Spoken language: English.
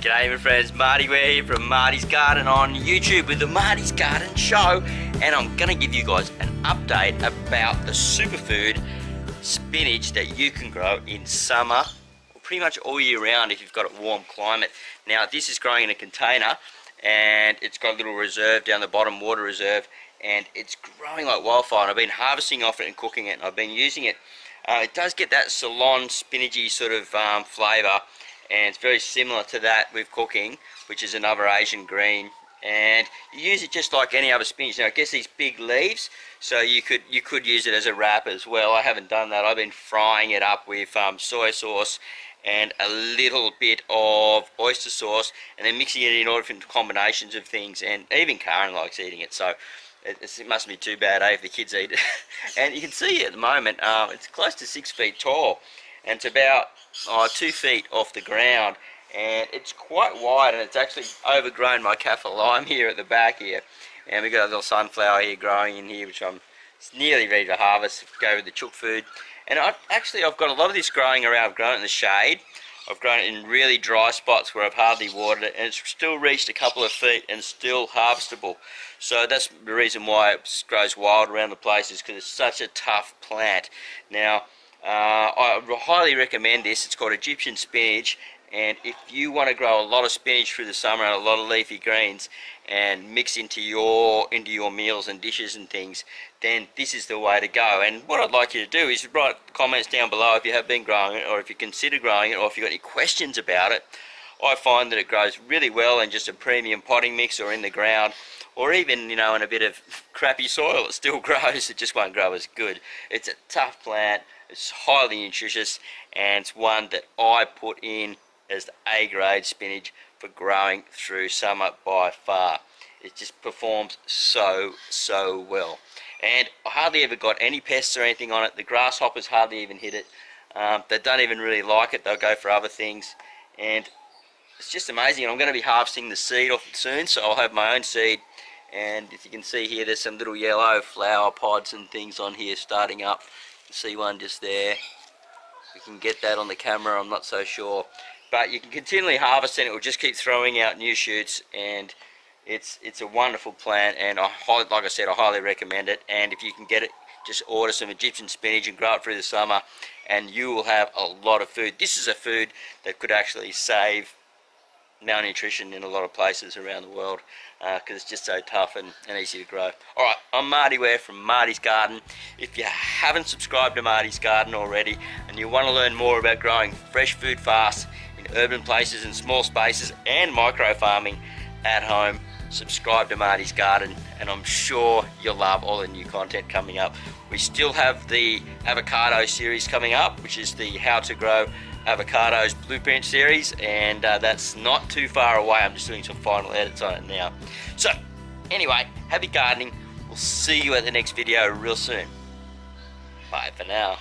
G'day my friends, Marty Ware here from Marty's Garden on YouTube with the Marty's Garden Show, and I'm going to give you guys an update about the superfood spinach that you can grow in summer, or pretty much all year round if you've got a warm climate. Now this is growing in a container and it's got a little reserve down the bottom, water reserve, and it's growing like wildfire, and I've been harvesting off it and cooking it, and I've been using it. It does get that Ceylon spinachy sort of flavour, and it's very similar to that with cooking, which is another Asian green, and you use it just like any other spinach. Now it gets these big leaves, so you could use it as a wrap as well. I haven't done that. I've been frying it up with soy sauce and a little bit of oyster sauce, and then mixing it in all different combinations of things, and even Karen likes eating it, so it mustn't be too bad, if the kids eat it. And you can see at the moment it's close to 6 feet tall, and it's about 2 feet off the ground, and it's quite wide, and it's actually overgrown my kaffir lime here at the back here, and we've got a little sunflower here growing in here, which I'm nearly ready to harvest, go with the chook food. And I've got a lot of this growing around. I've grown it in the shade, I've grown it in really dry spots where I've hardly watered it, and it's still reached a couple of feet and still harvestable. So that's the reason why it grows wild around the place, is because it's such a tough plant. Now I highly recommend this. It's called Egyptian spinach, and if you want to grow a lot of spinach through the summer and a lot of leafy greens and mix into your meals and dishes and things, then this is the way to go. And what I'd like you to do is write comments down below if you have been growing it, or if you consider growing it, or if you've got any questions about it. I find that it grows really well in just a premium potting mix, or in the ground, or even, you know, in a bit of crappy soil. It still grows, it just won't grow as good. It's a tough plant, it's highly nutritious, and it's one that I put in as the A-grade spinach for growing through summer by far. It just performs so well, and I hardly ever got any pests or anything on it. The grasshoppers hardly even hit it. They don't even really like it, they'll go for other things, and it's just amazing. And I'm going to be harvesting the seed off it soon, so I'll have my own seed. And if you can see here, there's some little yellow flower pods and things on here starting up. You can see one just there. We can get that on the camera, I'm not so sure. But you can continually harvest, and it will just keep throwing out new shoots, and it's a wonderful plant, and like I said, I highly recommend it. And if you can get it, just order some Egyptian spinach and grow it through the summer, and you will have a lot of food. This is a food that could actually save malnutrition in a lot of places around the world, because it's just so tough and easy to grow. Alright, I'm Marty Ware from Marty's Garden. If you haven't subscribed to Marty's Garden already, and you want to learn more about growing fresh food fast in urban places and small spaces and micro farming at home, subscribe to Marty's Garden, and I'm sure you'll love all the new content coming up. We still have the avocado series coming up, which is the How to Grow Avocados Blueprint series, and that's not too far away. I'm just doing some final edits on it now. So anyway, happy gardening. We'll see you at the next video real soon. Bye for now.